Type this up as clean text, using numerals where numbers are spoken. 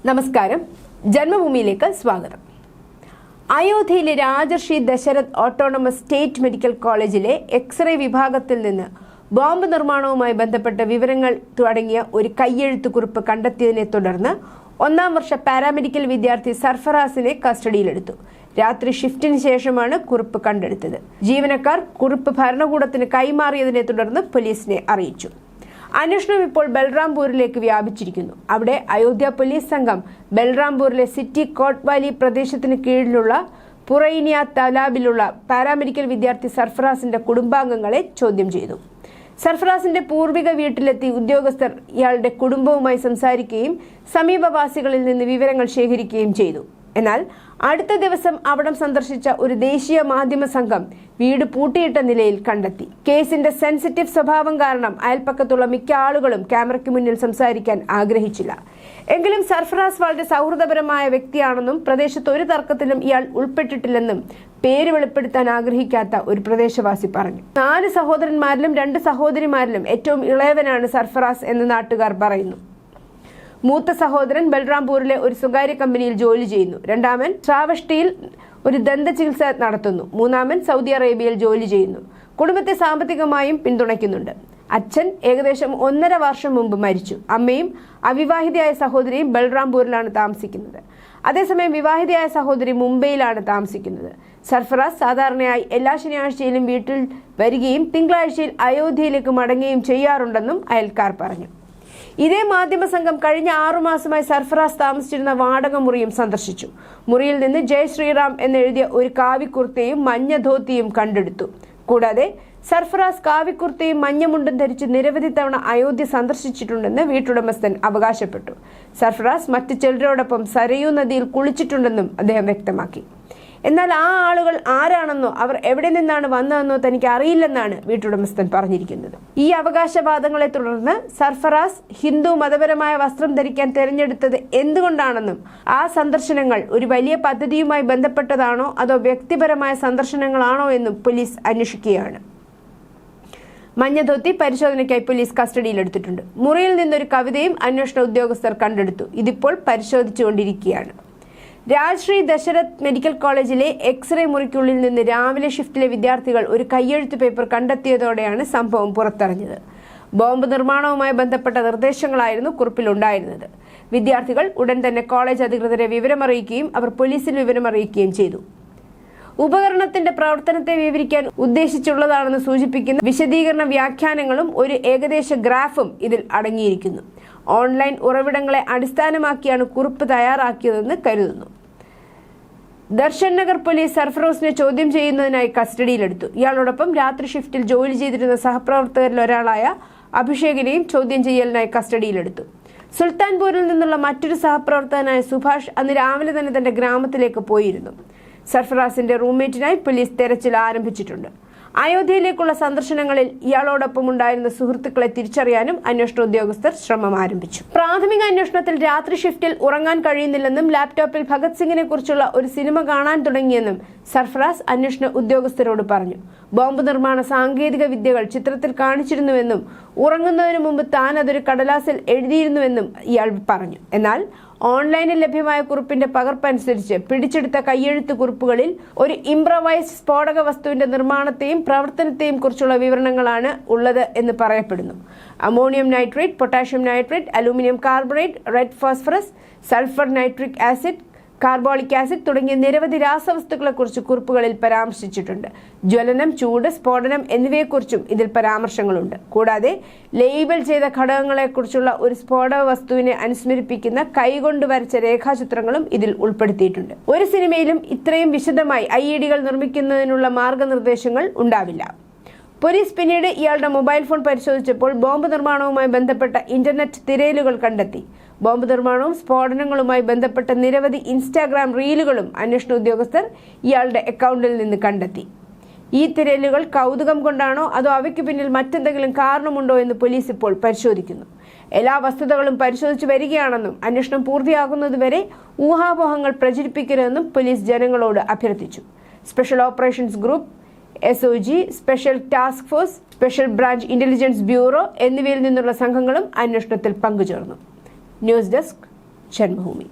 നമസ്കാരം, ജന്മഭൂമിയിലേക്ക് സ്വാഗതം. അയോധ്യയിലെ രാജർഷി ദശരഥ് ഓട്ടോണമസ് സ്റ്റേറ്റ് മെഡിക്കൽ കോളേജിലെ എക്സ്റേ വിഭാഗത്തിൽ നിന്ന് ബോംബ് നിർമ്മാണവുമായി ബന്ധപ്പെട്ട വിവരങ്ങൾ തുടങ്ങിയ ഒരു കയ്യെഴുത്ത് കുറിപ്പ് കണ്ടെത്തിയതിനെ തുടർന്ന് ഒന്നാം വർഷ പാരാമെഡിക്കൽ വിദ്യാർത്ഥി സർഫറാസിനെ കസ്റ്റഡിയിലെടുത്തു. രാത്രി ഷിഫ്റ്റിന് ശേഷമാണ് കുറിപ്പ് കണ്ടെടുത്തത്. ജീവനക്കാർ കുറിപ്പ് ഭരണകൂടത്തിന് കൈമാറിയതിനെ തുടർന്ന് പോലീസിനെ അറിയിച്ചു. അന്വേഷണം ഇപ്പോൾ ബൽറാംപൂരിലേക്ക് വ്യാപിച്ചിരിക്കുന്നു. അവിടെ അയോധ്യ പോലീസ് സംഘം ബൽറാംപൂരിലെ സിറ്റി കോട്ട്വാലി പ്രദേശത്തിന് കീഴിലുള്ള പുറൈനിയ തലാബിലുള്ള പാരാമെഡിക്കൽ വിദ്യാർത്ഥി സർഫറാസിന്റെ കുടുംബാംഗങ്ങളെ ചോദ്യം ചെയ്തു. സർഫറാസിന്റെ പൂർവിക വീട്ടിലെത്തി ഉദ്യോഗസ്ഥർ ഇയാളുടെ കുടുംബവുമായി സംസാരിക്കുകയും സമീപവാസികളിൽ നിന്ന് വിവരങ്ങൾ ശേഖരിക്കുകയും ചെയ്തു. എന്നാൽ അടുത്ത ദിവസം അവിടം സന്ദർശിച്ച ഒരു ദേശീയ മാധ്യമ സംഘം വീട് പൂട്ടിയിട്ട നിലയിൽ കണ്ടെത്തി. കേസിന്റെ സെൻസിറ്റീവ് സ്വഭാവം കാരണം അയൽപ്പക്കത്തുള്ള മിക്ക ആളുകളും ക്യാമറയ്ക്ക് മുന്നിൽ സംസാരിക്കാൻ ആഗ്രഹിച്ചില്ല. എങ്കിലും സർഫറാസ് വളരെ സൗഹൃദപരമായ വ്യക്തിയാണെന്നും പ്രദേശത്ത് ഒരു തർക്കത്തിലും ഇയാൾ ഉൾപ്പെട്ടിട്ടില്ലെന്നും പേര് വെളിപ്പെടുത്താൻ ആഗ്രഹിക്കാത്ത ഒരു പ്രദേശവാസി പറഞ്ഞു. 4 സഹോദരന്മാരിലും 2 സഹോദരിമാരിലും ഏറ്റവും ഇളയവനാണ് സർഫറാസ് എന്ന് നാട്ടുകാർ പറയുന്നു. മൂത്ത സഹോദരൻ ബൽറാംപൂരിലെ ഒരു സ്വകാര്യ കമ്പനിയിൽ ജോലി ചെയ്യുന്നു. രണ്ടാമൻ ശ്രാവഷ്ടിയിൽ ഒരു ദന്ത ചികിത്സ നടത്തുന്നു. മൂന്നാമൻ സൗദി അറേബ്യയിൽ ജോലി ചെയ്യുന്നു. കുടുംബത്തെ സാമ്പത്തികമായും പിന്തുണയ്ക്കുന്നുണ്ട്. അച്ഛൻ ഏകദേശം 1.5 വർഷം മുമ്പ് മരിച്ചു. അമ്മയും അവിവാഹിതയായ സഹോദരിയും ബൽറാംപൂരിലാണ് താമസിക്കുന്നത്. അതേസമയം വിവാഹിതയായ സഹോദരി മുംബൈയിലാണ് താമസിക്കുന്നത്. സർഫറാസ് സാധാരണയായി എല്ലാ ശനിയാഴ്ചയിലും വീട്ടിൽ വരികയും തിങ്കളാഴ്ചയിൽ അയോധ്യയിലേക്ക് മടങ്ങുകയും ചെയ്യാറുണ്ടെന്നും അയൽക്കാർ പറഞ്ഞു. ഇതേ മാധ്യമ സംഘം കഴിഞ്ഞ 6 മാസമായി സർഫറാസ് താമസിച്ചിരുന്ന വാടക മുറിയും സന്ദർശിച്ചു. മുറിയിൽ നിന്ന് ജയ് ശ്രീറാം എന്നെഴുതിയ ഒരു കാവിക്കുർത്തയും മഞ്ഞ ധോത്തിയും കണ്ടെടുത്തു. കൂടാതെ സർഫറാസ് കാവിക്കുർത്തയും മഞ്ഞമുണ്ടും ധരിച്ച് നിരവധി തവണ അയോധ്യ സന്ദർശിച്ചിട്ടുണ്ടെന്ന് വീട്ടുടമസ്ഥൻ അവകാശപ്പെട്ടു. സർഫറാസ് മറ്റു ചിലരോടൊപ്പം സരയൂ നദിയിൽ കുളിച്ചിട്ടുണ്ടെന്നും അദ്ദേഹം വ്യക്തമാക്കി. എന്നാൽ ആ ആളുകൾ ആരാണെന്നോ അവർ എവിടെ നിന്നാണ് വന്നതെന്നോ തനിക്ക് അറിയില്ലെന്നാണ് വീട്ടുടമസ്ഥൻ പറഞ്ഞിരിക്കുന്നത്. ഈ അവകാശവാദങ്ങളെ തുടർന്ന് സർഫറാസ് ഹിന്ദു മതപരമായ വസ്ത്രം ധരിക്കാൻ തിരഞ്ഞെടുത്തത് എന്തുകൊണ്ടാണെന്നും ആ സന്ദർശനങ്ങൾ ഒരു വലിയ പദ്ധതിയുമായി ബന്ധപ്പെട്ടതാണോ അതോ വ്യക്തിപരമായ സന്ദർശനങ്ങളാണോ എന്നും പോലീസ് അന്വേഷിക്കുകയാണ്. മഞ്ഞധോത്തി പരിശോധനയ്ക്കായി പോലീസ് കസ്റ്റഡിയിലെടുത്തിട്ടുണ്ട്. മുറിയിൽ നിന്നൊരു കവിതയും അന്വേഷണ ഉദ്യോഗസ്ഥർ കണ്ടെടുത്തു. ഇതിപ്പോൾ പരിശോധിച്ചുകൊണ്ടിരിക്കുകയാണ്. രാജർഷി ദശരഥ് മെഡിക്കൽ കോളേജിലെ എക്സ്റേ മുറിക്കുള്ളിൽ നിന്ന് രാവിലെ ഷിഫ്റ്റിലെ വിദ്യാർത്ഥികൾ ഒരു കയ്യെഴുത്ത് പേപ്പർ കണ്ടെത്തിയതോടെയാണ് സംഭവം പുറത്തറിഞ്ഞത്. ബോംബ് നിർമ്മാണവുമായി ബന്ധപ്പെട്ട നിർദ്ദേശങ്ങളായിരുന്നു കുറിപ്പിലുണ്ടായിരുന്നത്. വിദ്യാർത്ഥികൾ ഉടൻ തന്നെ കോളേജ് അധികൃതരെ വിവരമറിയിക്കുകയും അവർ പോലീസിൽ വിവരമറിയിക്കുകയും ചെയ്തു. ഉപകരണത്തിന്റെ പ്രവർത്തനത്തെ വിവരിക്കാൻ ഉദ്ദേശിച്ചുള്ളതാണെന്ന് സൂചിപ്പിക്കുന്ന വിശദീകരണ വ്യാഖ്യാനങ്ങളും ഒരു ഏകദേശ ഗ്രാഫും ഇതിൽ അടങ്ങിയിരിക്കുന്നു. ഓൺലൈൻ ഉറവിടങ്ങളെ അടിസ്ഥാനമാക്കിയാണ് കുറിപ്പ് തയ്യാറാക്കിയതെന്ന് കരുതുന്നു. ദർശൻ നഗർ പോലീസ് സർഫറാസിനെ ചോദ്യം ചെയ്യുന്നതിനായി കസ്റ്റഡിയിലെടുത്തു. ഇയാളോടൊപ്പം രാത്രി ഷിഫ്റ്റിൽ ജോലി ചെയ്തിരുന്ന സഹപ്രവർത്തകരിൽ ഒരാളായ അഭിഷേകിനെയും ചോദ്യം ചെയ്യലിനായി കസ്റ്റഡിയിലെടുത്തു. സുൽത്താൻപൂരിൽ നിന്നുള്ള മറ്റൊരു സഹപ്രവർത്തകനായ സുഭാഷ് അന്ന് രാവിലെ തന്നെ തന്റെ ഗ്രാമത്തിലേക്ക് പോയിരുന്നു. സർഫറാസിന്റെ റൂംമേറ്റിനായി പോലീസ് തെരച്ചിൽ ആരംഭിച്ചിട്ടുണ്ട്. അയോധ്യയിലേക്കുള്ള സന്ദർശനങ്ങളിൽ ഇയാളോടൊപ്പം ഉണ്ടായിരുന്ന സുഹൃത്തുക്കളെ തിരിച്ചറിയാനും അന്വേഷണ ഉദ്യോഗസ്ഥർ ശ്രമം ആരംഭിച്ചു. പ്രാഥമിക അന്വേഷണത്തിൽ രാത്രി ഷിഫ്റ്റിൽ ഉറങ്ങാൻ കഴിയുന്നില്ലെന്നും ലാപ്ടോപ്പിൽ ഭഗത് സിംഗിനെ കുറിച്ചുള്ള ഒരു സിനിമ കാണാൻ തുടങ്ങിയെന്നും സർഫറാസ് അന്വേഷണ ഉദ്യോഗസ്ഥരോട് പറഞ്ഞു. ബോംബ് നിർമ്മാണ സാങ്കേതിക വിദ്യകൾ ചിത്രത്തിൽ കാണിച്ചിരുന്നുവെന്നും ഉറങ്ങുന്നതിന് മുമ്പ് താൻ അതൊരു കടലാസിൽ എഴുതിയിരുന്നുവെന്നും ഇയാൾ പറഞ്ഞു. എന്നാൽ ഓൺലൈനിൽ ലഭ്യമായ കുറിപ്പിന്റെ പകർപ്പനുസരിച്ച് പിടിച്ചെടുത്ത കയ്യെഴുത്ത് കുറിപ്പുകളിൽ ഒരു ഇംപ്രവൈസ്ഡ് സ്ഫോടക വസ്തുവിന്റെ നിർമ്മാണത്തെയും പ്രവർത്തനത്തെയും കുറിച്ചുള്ള വിവരണങ്ങളാണ് ഉള്ളത് എന്ന് പറയപ്പെടുന്നു. Ammonium nitrate, potassium nitrate, aluminium carbonate, red phosphorus, sulphur nitric acid, carbolic acid തുടങ്ങിയ നിരവധി രാസവസ്തുക്കളെക്കുറിച്ച് കുറിപ്പുകളിൽ പരാമർശിച്ചിട്ടുണ്ട്. ജ്വലനം, ചൂട്, സ്ഫോടനം എന്നിവയെക്കുറിച്ചും ഇതിൽ പരാമർശങ്ങളുണ്ട്. കൂടാതെ ലേബൽ ചെയ്ത ഘടകങ്ങളെക്കുറിച്ചുള്ള ഒരു സ്ഫോടക വസ്തുവിനെ അനുസ്മരിപ്പിക്കുന്ന കൈകൊണ്ട് വരച്ച രേഖാചിത്രങ്ങളും ഇതിൽ ഉൾപ്പെടുത്തിയിട്ടുണ്ട്. ഒരു സിനിമയിലും ഇത്രയും വിശദമായി IEDകൾ നിർമ്മിക്കുന്നതിനുള്ള മാർഗനിർദ്ദേശങ്ങൾ ഉണ്ടാവില്ല. പോലീസ് പിന്നീട് ഇയാളുടെ മൊബൈൽ ഫോൺ പരിശോധിച്ചപ്പോൾ ബോംബ് നിർമ്മാണവുമായി ബന്ധപ്പെട്ട ഇന്റർനെറ്റ് തിരയലുകൾ കണ്ടെത്തി. ബോംബ് നിർമ്മാണവും സ്ഫോടനങ്ങളുമായി ബന്ധപ്പെട്ട നിരവധി ഇൻസ്റ്റാഗ്രാം റീലുകളും അന്വേഷണ ഉദ്യോഗസ്ഥർ ഇയാളുടെ അക്കൗണ്ടിൽ നിന്ന് കണ്ടെത്തി. ഈ തിരയലുകൾ കൗതുകം കൊണ്ടാണോ അതോ അവയ്ക്ക് പിന്നിൽ മറ്റെന്തെങ്കിലും കാരണമുണ്ടോ എന്ന് പോലീസ് ഇപ്പോൾ പരിശോധിക്കുന്നു. എല്ലാ വസ്തുതകളും പരിശോധിച്ചു വരികയാണെന്നും അന്വേഷണം പൂർത്തിയാകുന്നതുവരെ ഊഹാപോഹങ്ങൾ പ്രചരിപ്പിക്കരുതെന്നും പോലീസ് ജനങ്ങളോട് അഭ്യർത്ഥിച്ചു. Special operations group, SOG, special task force, special branch intelligence bureau എന്നിവയിൽ നിന്നുള്ള സംഘങ്ങളും അന്വേഷണത്തിൽ പങ്കുചേർന്നു. News desk Janmabhumi.